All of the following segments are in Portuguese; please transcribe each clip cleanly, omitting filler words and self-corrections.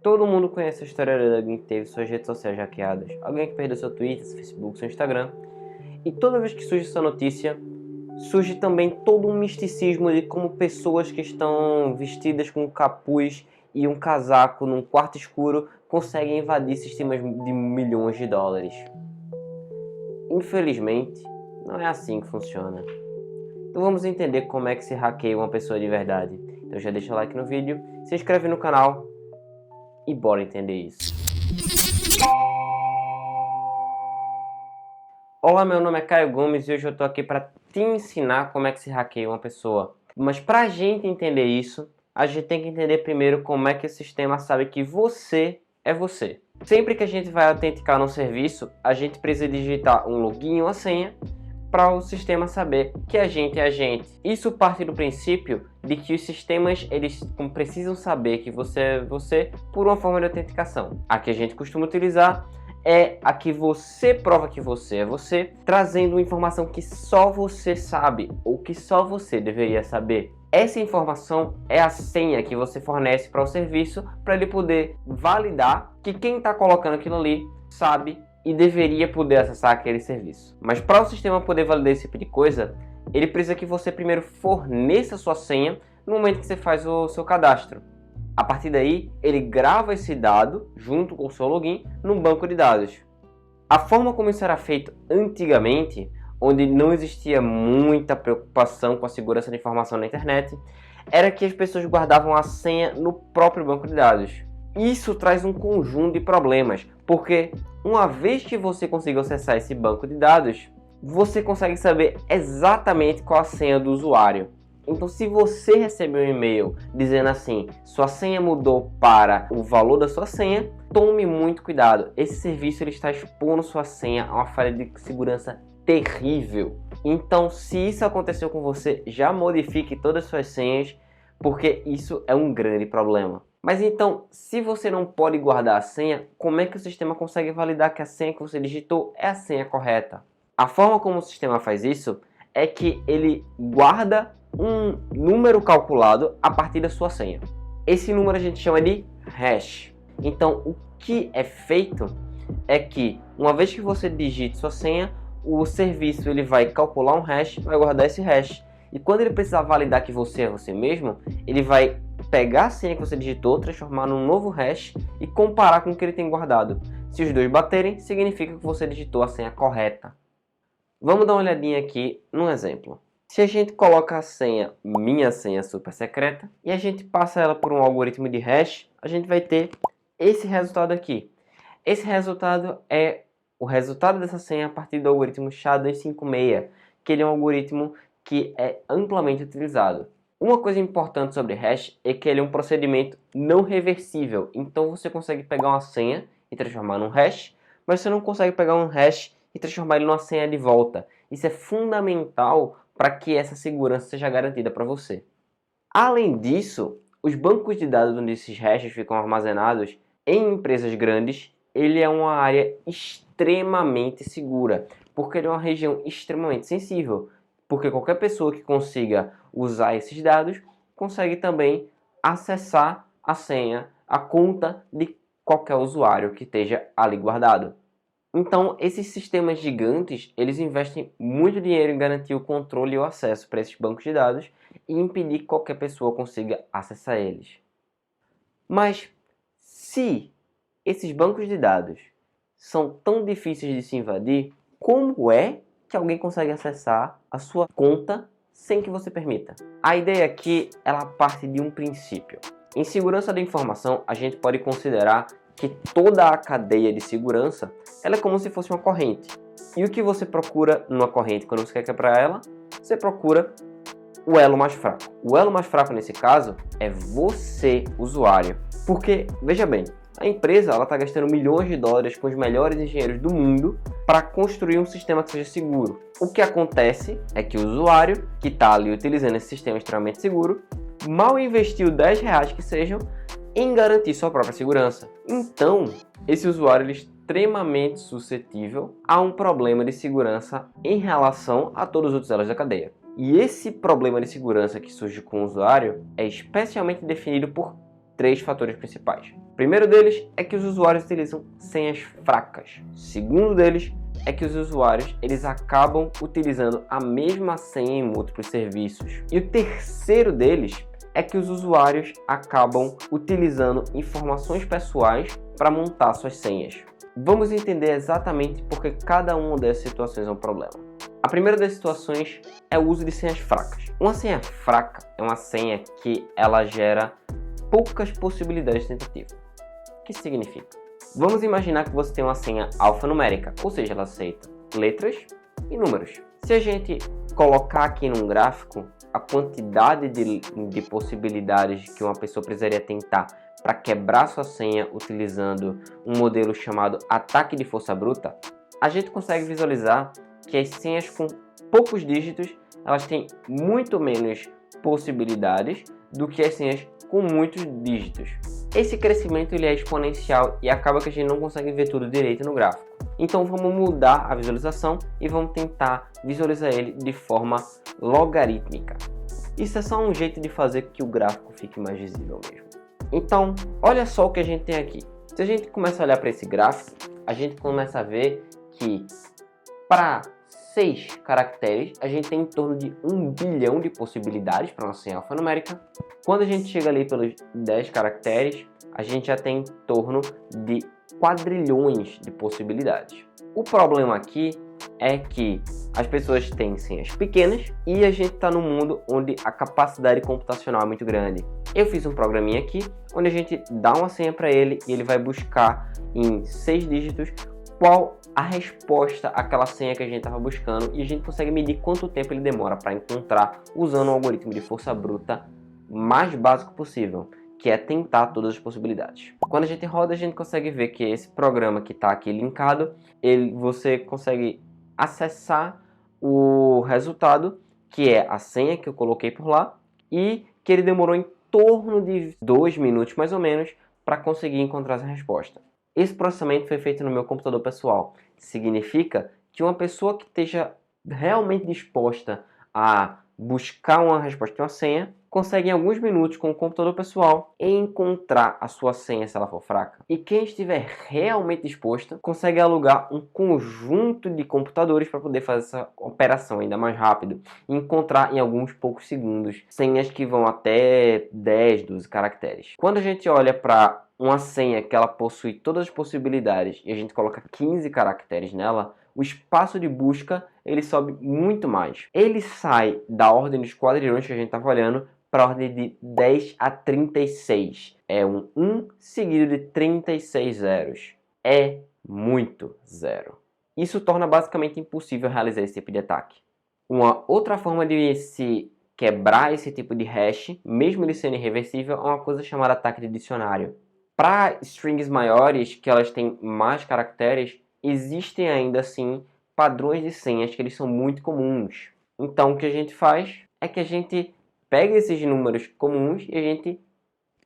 Todo mundo conhece a história de alguém que teve suas redes sociais hackeadas, alguém que perdeu seu Twitter, seu Facebook, seu Instagram. E toda vez que surge essa notícia, surge também todo um misticismo de como pessoas que estão vestidas com um capuz e um casaco num quarto escuro conseguem invadir sistemas de milhões de dólares. Infelizmente, não é assim que funciona. Então vamos entender como é que se hackeia uma pessoa de verdade. Então já deixa o like no vídeo, se inscreve no canal e bora entender isso. Olá, meu nome é Caio Gomes e hoje eu estou aqui para te ensinar como é que se hackeia uma pessoa. Mas para a gente entender isso, a gente tem que entender primeiro como é que o sistema sabe que você é você. Sempre que a gente vai autenticar no serviço, a gente precisa digitar um login e uma senha para o sistema saber que a gente é a gente. Isso parte do princípio de que os sistemas eles precisam saber que você é você por uma forma de autenticação. A que a gente costuma utilizar é a que você prova que você é você, trazendo uma informação que só você sabe ou que só você deveria saber. Essa informação é a senha que você fornece para o serviço para ele poder validar que quem está colocando aquilo ali sabe e deveria poder acessar aquele serviço. Mas para o sistema poder validar esse tipo de coisa, ele precisa que você primeiro forneça sua senha no momento que você faz o seu cadastro. A partir daí, ele grava esse dado junto com o seu login num banco de dados. A forma como isso era feito antigamente, onde não existia muita preocupação com a segurança da informação na internet, era que as pessoas guardavam a senha no próprio banco de dados. Isso traz um conjunto de problemas, porque uma vez que você conseguiu acessar esse banco de dados, você consegue saber exatamente qual a senha do usuário. Então, se você receber um e-mail dizendo assim, sua senha mudou para o valor da sua senha, tome muito cuidado. Esse serviço ele está expondo sua senha a uma falha de segurança terrível. Então, se isso aconteceu com você, já modifique todas as suas senhas, porque isso é um grande problema. Mas então, se você não pode guardar a senha, como é que o sistema consegue validar que a senha que você digitou é a senha correta? A forma como o sistema faz isso é que ele guarda um número calculado a partir da sua senha. Esse número a gente chama de hash. Então, o que é feito é que, uma vez que você digite sua senha, o serviço ele vai calcular um hash, vai guardar esse hash. E quando ele precisar validar que você é você mesmo, ele vai pegar a senha que você digitou, transformar num novo hash e comparar com o que ele tem guardado. Se os dois baterem, significa que você digitou a senha correta. Vamos dar uma olhadinha aqui num exemplo. Se a gente coloca a senha, minha senha super secreta, e a gente passa ela por um algoritmo de hash, a gente vai ter esse resultado aqui. Esse resultado é o resultado dessa senha a partir do algoritmo SHA-256, que ele é um algoritmo que é amplamente utilizado. Uma coisa importante sobre hash é que ele é um procedimento não reversível. Então você consegue pegar uma senha e transformar num hash, mas você não consegue pegar um hash e transformar ele numa senha de volta. Isso é fundamental para que essa segurança seja garantida para você. Além disso, os bancos de dados onde esses hashes ficam armazenados em empresas grandes, ele é uma área extremamente segura, porque ele é uma região extremamente sensível, porque qualquer pessoa que consiga usar esses dados consegue também acessar a senha, a conta de qualquer usuário que esteja ali guardado. Então, esses sistemas gigantes, eles investem muito dinheiro em garantir o controle e o acesso para esses bancos de dados e impedir que qualquer pessoa consiga acessar eles. Mas, se esses bancos de dados são tão difíceis de se invadir, como é que alguém consegue acessar a sua conta sem que você permita? A ideia aqui, ela parte de um princípio. Em segurança da informação, a gente pode considerar que toda a cadeia de segurança ela é como se fosse uma corrente. E o que você procura numa corrente quando você quer quebrar ela? Você procura o elo mais fraco. O elo mais fraco nesse caso é você, usuário. Porque, veja bem, a empresa está gastando milhões de dólares com os melhores engenheiros do mundo para construir um sistema que seja seguro. O que acontece é que o usuário que está ali utilizando esse sistema extremamente seguro mal investiu 10 reais que sejam em garantir sua própria segurança. Então, esse usuário ele é extremamente suscetível a um problema de segurança em relação a todos os outros elos da cadeia. E esse problema de segurança que surge com o usuário é especialmente definido por três fatores principais. O primeiro deles é que os usuários utilizam senhas fracas. O segundo deles é que os usuários eles acabam utilizando a mesma senha em múltiplos serviços. E o terceiro deles é que os usuários acabam utilizando informações pessoais para montar suas senhas. Vamos entender exatamente por que cada uma dessas situações é um problema. A primeira das situações é o uso de senhas fracas. Uma senha fraca é uma senha que ela gera poucas possibilidades de tentativa. O que isso significa? Vamos imaginar que você tem uma senha alfanumérica, ou seja, ela aceita letras e números. Se a gente colocar aqui num gráfico a quantidade de possibilidades que uma pessoa precisaria tentar para quebrar sua senha utilizando um modelo chamado ataque de força bruta, a gente consegue visualizar que as senhas com poucos dígitos elas têm muito menos possibilidades do que as senhas com muitos dígitos. Esse crescimento ele é exponencial e acaba que a gente não consegue ver tudo direito no gráfico. Então vamos mudar a visualização e vamos tentar visualizar ele de forma logarítmica. Isso é só um jeito de fazer que o gráfico fique mais visível mesmo. Então, olha só o que a gente tem aqui. Se a gente começa a olhar para esse gráfico, a gente começa a ver que para 6 caracteres, a gente tem em torno de 1 bilhão de possibilidades para uma senha alfanumérica. Quando a gente chega ali pelos 10 caracteres, a gente já tem em torno de quadrilhões de possibilidades. O problema aqui é que as pessoas têm senhas pequenas e a gente está num mundo onde a capacidade computacional é muito grande. Eu fiz um programinha aqui onde a gente dá uma senha para ele e ele vai buscar em 6 dígitos qual a resposta àquela senha que a gente estava buscando e a gente consegue medir quanto tempo ele demora para encontrar usando um algoritmo de força bruta mais básico possível, que é tentar todas as possibilidades. Quando a gente roda, a gente consegue ver que esse programa que está aqui linkado, você consegue acessar o resultado, que é a senha que eu coloquei por lá, e que ele demorou em torno de 2 minutos mais ou menos para conseguir encontrar essa resposta. Esse processamento foi feito no meu computador pessoal. Significa que uma pessoa que esteja realmente disposta a buscar uma resposta de uma senha, consegue em alguns minutos com o computador pessoal encontrar a sua senha se ela for fraca. E quem estiver realmente disposto, consegue alugar um conjunto de computadores para poder fazer essa operação ainda mais rápido e encontrar em alguns poucos segundos senhas que vão até 10, 12 caracteres. Quando a gente olha para uma senha que ela possui todas as possibilidades e a gente coloca 15 caracteres nela, o espaço de busca ele sobe muito mais. Ele sai da ordem dos quadrilhões que a gente estava olhando para a ordem de 10 a 36. É um 1 seguido de 36 zeros. É muito zero. Isso torna basicamente impossível realizar esse tipo de ataque. Uma outra forma de se quebrar esse tipo de hash, mesmo ele sendo irreversível, é uma coisa chamada ataque de dicionário. Para strings maiores, que elas têm mais caracteres, existem ainda assim padrões de senhas que eles são muito comuns. Então o que a gente faz é que a gente pega esses números comuns e a gente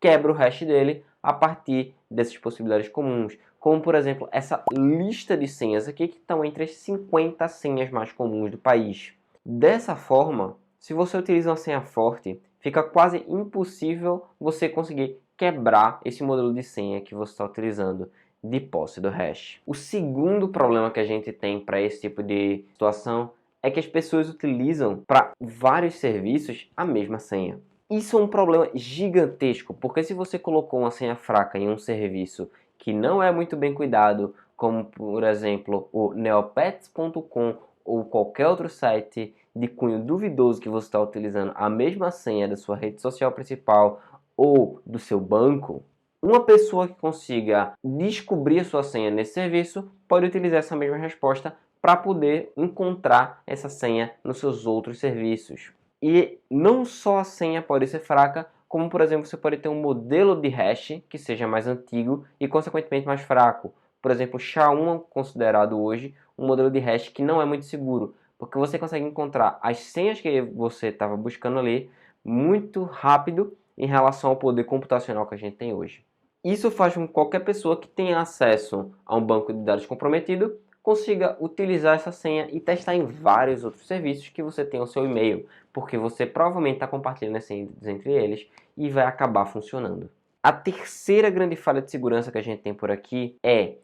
quebra o hash dele a partir dessas possibilidades comuns. Como, por exemplo, essa lista de senhas aqui que estão entre as 50 senhas mais comuns do país. Dessa forma, se você utiliza uma senha forte, fica quase impossível você conseguir quebrar esse modelo de senha que você está utilizando de posse do hash. O segundo problema que a gente tem para esse tipo de situação é que as pessoas utilizam para vários serviços a mesma senha. Isso é um problema gigantesco, porque se você colocou uma senha fraca em um serviço que não é muito bem cuidado, como por exemplo o neopets.com ou qualquer outro site de cunho duvidoso que você está utilizando a mesma senha da sua rede social principal ou do seu banco, uma pessoa que consiga descobrir a sua senha nesse serviço pode utilizar essa mesma resposta para poder encontrar essa senha nos seus outros serviços. E não só a senha pode ser fraca, como por exemplo você pode ter um modelo de hash que seja mais antigo e consequentemente mais fraco. Por exemplo, SHA-1 é considerado hoje um modelo de hash que não é muito seguro, porque você consegue encontrar as senhas que você estava buscando ali muito rápido em relação ao poder computacional que a gente tem hoje. Isso faz com que qualquer pessoa que tenha acesso a um banco de dados comprometido consiga utilizar essa senha e testar em vários outros serviços que você tem o seu e-mail, porque você provavelmente está compartilhando as senhas entre eles e vai acabar funcionando. A terceira grande falha de segurança que a gente tem por aqui é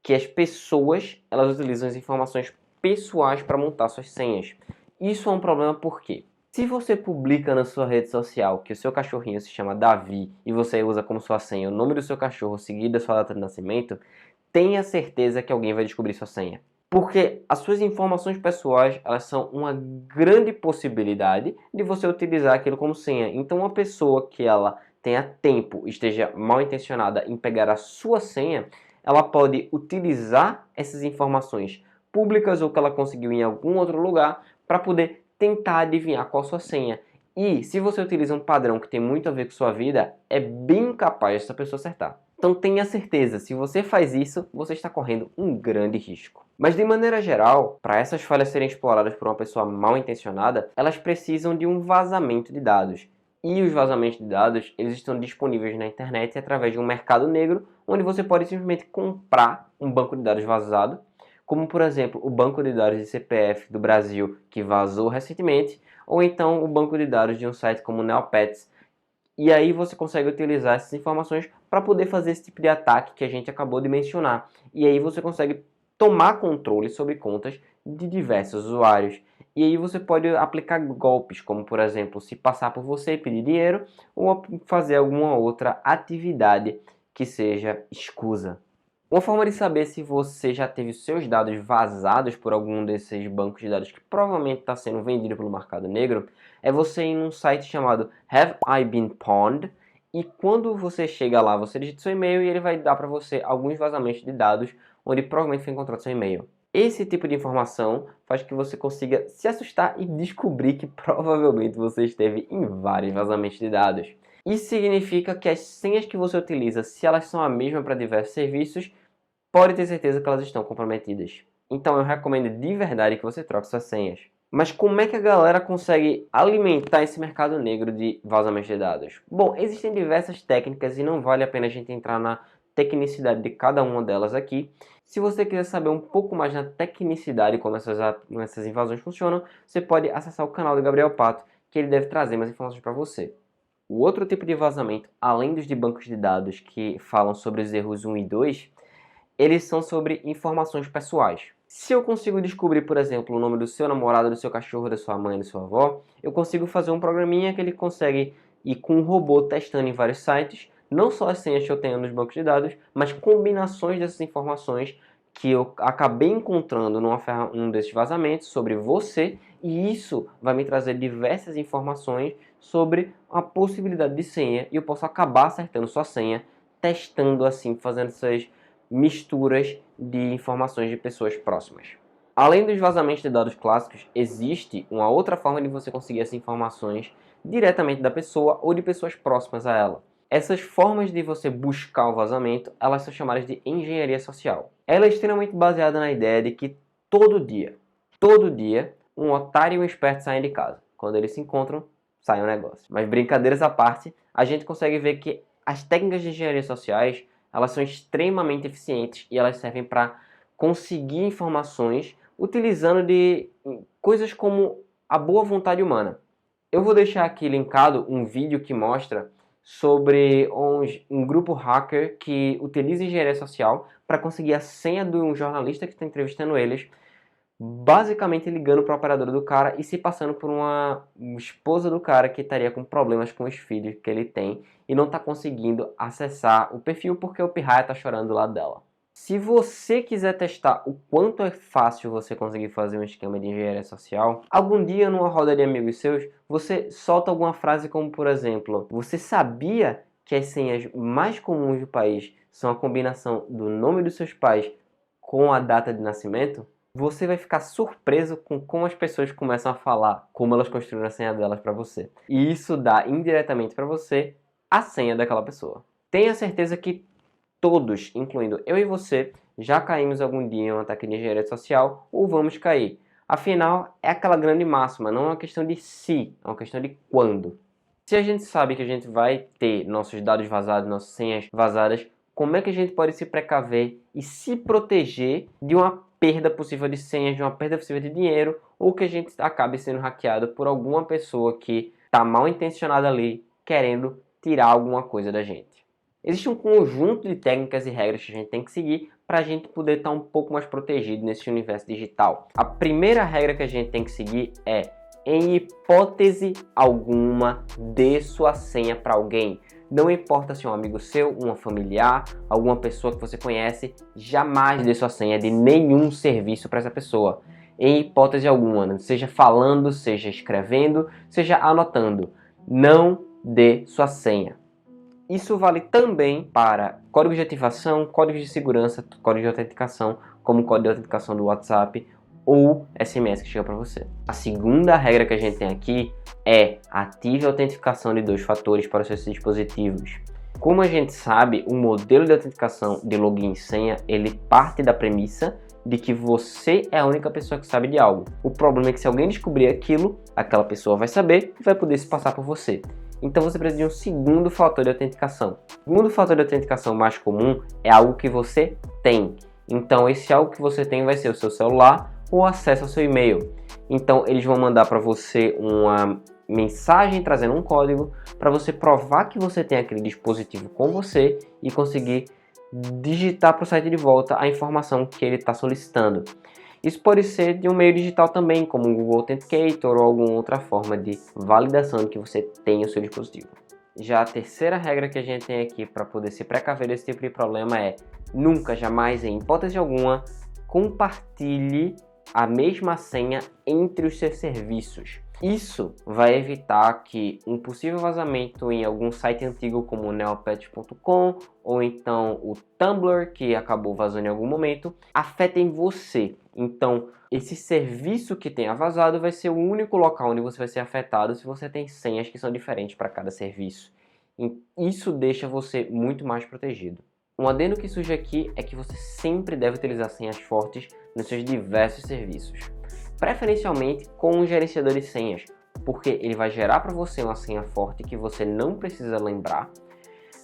que as pessoas, elas utilizam as informações pessoais para montar suas senhas. Isso é um problema porque se você publica na sua rede social que o seu cachorrinho se chama Davi e você usa como sua senha o nome do seu cachorro seguido da sua data de nascimento, tenha certeza que alguém vai descobrir sua senha. Porque as suas informações pessoais, elas são uma grande possibilidade de você utilizar aquilo como senha. Então uma pessoa que ela tenha tempo, esteja mal intencionada em pegar a sua senha, ela pode utilizar essas informações públicas ou que ela conseguiu em algum outro lugar para poder tentar adivinhar qual a sua senha. E se você utiliza um padrão que tem muito a ver com sua vida, é bem capaz dessa pessoa acertar. Então tenha certeza, se você faz isso, você está correndo um grande risco. Mas de maneira geral, para essas falhas serem exploradas por uma pessoa mal intencionada, elas precisam de um vazamento de dados. E os vazamentos de dados, eles estão disponíveis na internet através de um mercado negro, onde você pode simplesmente comprar um banco de dados vazado, como por exemplo o banco de dados de CPF do Brasil que vazou recentemente, ou então o banco de dados de um site como o Neopets. E aí você consegue utilizar essas informações para poder fazer esse tipo de ataque que a gente acabou de mencionar. E aí você consegue tomar controle sobre contas de diversos usuários. E aí você pode aplicar golpes, como por exemplo, se passar por você e pedir dinheiro, ou fazer alguma outra atividade que seja escusa. Uma forma de saber se você já teve seus dados vazados por algum desses bancos de dados que provavelmente está sendo vendido pelo mercado negro é você ir num site chamado Have I Been Pwned, e quando você chega lá, você digita seu e-mail e ele vai dar para você alguns vazamentos de dados onde provavelmente foi encontrado seu e-mail. Esse tipo de informação faz que você consiga se assustar e descobrir que provavelmente você esteve em vários vazamentos de dados. Isso significa que as senhas que você utiliza, se elas são a mesma para diversos serviços, pode ter certeza que elas estão comprometidas. Então eu recomendo de verdade que você troque suas senhas. Mas como é que a galera consegue alimentar esse mercado negro de vazamento de dados? Bom, existem diversas técnicas e não vale a pena a gente entrar na tecnicidade de cada uma delas aqui. Se você quiser saber um pouco mais na tecnicidade como essas invasões funcionam, você pode acessar o canal do Gabriel Pato, que ele deve trazer mais informações para você. O outro tipo de vazamento, além dos de bancos de dados que falam sobre os erros 1 e 2, eles são sobre informações pessoais. Se eu consigo descobrir, por exemplo, o nome do seu namorado, do seu cachorro, da sua mãe, da sua avó, eu consigo fazer um programinha que ele consegue ir com um robô testando em vários sites, não só as senhas que eu tenho nos bancos de dados, mas combinações dessas informações que eu acabei encontrando num desses vazamentos sobre você, e isso vai me trazer diversas informações sobre a possibilidade de senha, e eu posso acabar acertando sua senha, testando assim, fazendo essas misturas de informações de pessoas próximas. Além dos vazamentos de dados clássicos, existe uma outra forma de você conseguir essas informações diretamente da pessoa ou de pessoas próximas a ela. Essas formas de você buscar o vazamento, elas são chamadas de engenharia social. Ela é extremamente baseada na ideia de que todo dia, um otário e um esperto saem de casa. Quando eles se encontram, sai um negócio. Mas brincadeiras à parte, a gente consegue ver que as técnicas de engenharia sociais elas são extremamente eficientes e elas servem para conseguir informações utilizando de coisas como a boa vontade humana. Eu vou deixar aqui linkado um vídeo que mostra sobre um grupo hacker que utiliza engenharia social para conseguir a senha de um jornalista que está entrevistando eles, basicamente ligando para a operadora do cara e se passando por uma esposa do cara que estaria com problemas com os filhos que ele tem e não está conseguindo acessar o perfil porque o pirraia está chorando do lado dela. Se você quiser testar o quanto é fácil você conseguir fazer um esquema de engenharia social, algum dia numa roda de amigos seus, você solta alguma frase como, por exemplo, você sabia que as senhas mais comuns do país são a combinação do nome dos seus pais com a data de nascimento? Você vai ficar surpreso com como as pessoas começam a falar, como elas construíram a senha delas para você. E isso dá indiretamente para você a senha daquela pessoa. Tenha certeza que todos, incluindo eu e você, já caímos algum dia em um ataque de engenharia social ou vamos cair. Afinal, é aquela grande máxima, não é uma questão de se, é uma questão de quando. Se a gente sabe que a gente vai ter nossos dados vazados, nossas senhas vazadas, como é que a gente pode se precaver e se proteger de uma perda possível de senhas, de uma perda possível de dinheiro, ou que a gente acabe sendo hackeado por alguma pessoa que está mal intencionada ali, querendo tirar alguma coisa da gente? Existe um conjunto de técnicas e regras que a gente tem que seguir para a gente poder estar um pouco mais protegido nesse universo digital. A primeira regra que a gente tem que seguir é, em hipótese alguma, dê sua senha para alguém. Não importa se é um amigo seu, uma familiar, alguma pessoa que você conhece, jamais dê sua senha de nenhum serviço para essa pessoa. Em hipótese alguma, seja falando, seja escrevendo, seja anotando. Não dê sua senha. Isso vale também para códigos de ativação, códigos de segurança, códigos de autenticação, como o código de autenticação do WhatsApp ou SMS que chega para você. A segunda regra que a gente tem aqui é ative a autenticação de 2 fatores para os seus dispositivos. Como a gente sabe, o modelo de autenticação de login e senha, ele parte da premissa de que você é a única pessoa que sabe de algo. O problema é que se alguém descobrir aquilo, aquela pessoa vai saber e vai poder se passar por você. Então você precisa de um segundo fator de autenticação. O segundo fator de autenticação mais comum é algo que você tem. Então esse algo que você tem vai ser o seu celular ou acesso ao seu e-mail. Então eles vão mandar para você uma mensagem trazendo um código para você provar que você tem aquele dispositivo com você e conseguir digitar para o site de volta a informação que ele está solicitando. Isso pode ser de um meio digital também, como o Google Authenticator ou alguma outra forma de validação de que você tem o seu dispositivo. Já a terceira regra que a gente tem aqui para poder se precaver desse tipo de problema é nunca, jamais, em hipótese alguma, compartilhe a mesma senha entre os seus serviços. Isso vai evitar que um possível vazamento em algum site antigo como o neopets.com ou então o Tumblr, que acabou vazando em algum momento, afetem você. Então, esse serviço que tenha vazado vai ser o único local onde você vai ser afetado se você tem senhas que são diferentes para cada serviço. Isso deixa você muito mais protegido. Um adendo que surge aqui é que você sempre deve utilizar senhas fortes nos seus diversos serviços, preferencialmente com um gerenciador de senhas, porque ele vai gerar para você uma senha forte que você não precisa lembrar.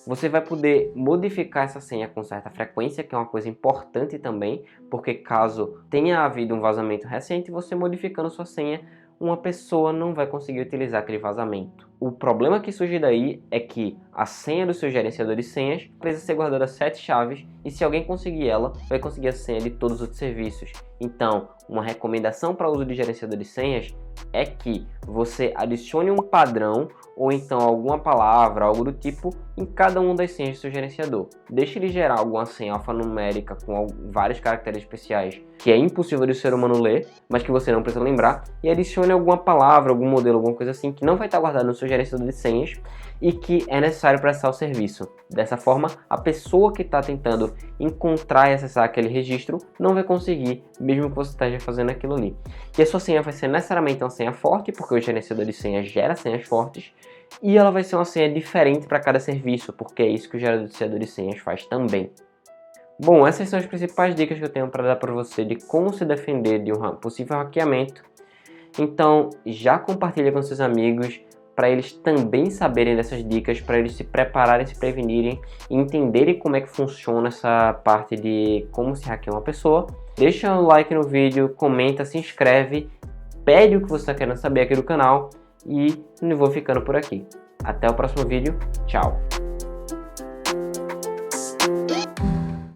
Você vai poder modificar essa senha com certa frequência, que é uma coisa importante também, porque caso tenha havido um vazamento recente, você modificando sua senha, uma pessoa não vai conseguir utilizar aquele vazamento. O problema que surge daí é que a senha do seu gerenciador de senhas precisa ser guardada 7 chaves e se alguém conseguir ela, vai conseguir a senha de todos os outros serviços. Então, uma recomendação para o uso de gerenciador de senhas é que você adicione um padrão ou então alguma palavra, algo do tipo, em cada uma das senhas do seu gerenciador. Deixe ele gerar alguma senha alfanumérica com vários caracteres especiais que é impossível de o ser humano ler, mas que você não precisa lembrar, e adicione alguma palavra, algum modelo, alguma coisa assim que não vai estar guardado no seu gerenciador de senhas e que é necessário prestar o serviço. Dessa forma, a pessoa que está tentando encontrar e acessar aquele registro não vai conseguir, mesmo que você esteja fazendo aquilo ali. E a sua senha vai ser necessariamente uma senha forte, porque o gerenciador de senhas gera senhas fortes, e ela vai ser uma senha diferente para cada serviço, porque é isso que o gerenciador de senhas faz também. Bom, essas são as principais dicas que eu tenho para dar para você de como se defender de um possível hackeamento. Então, já compartilha com seus amigos, para eles também saberem dessas dicas, para eles se prepararem, se prevenirem e entenderem como é que funciona essa parte de como se hackeia uma pessoa. Deixa um like no vídeo, comenta, se inscreve, pede o que você está querendo saber aqui do canal e eu vou ficando por aqui. Até o próximo vídeo, tchau!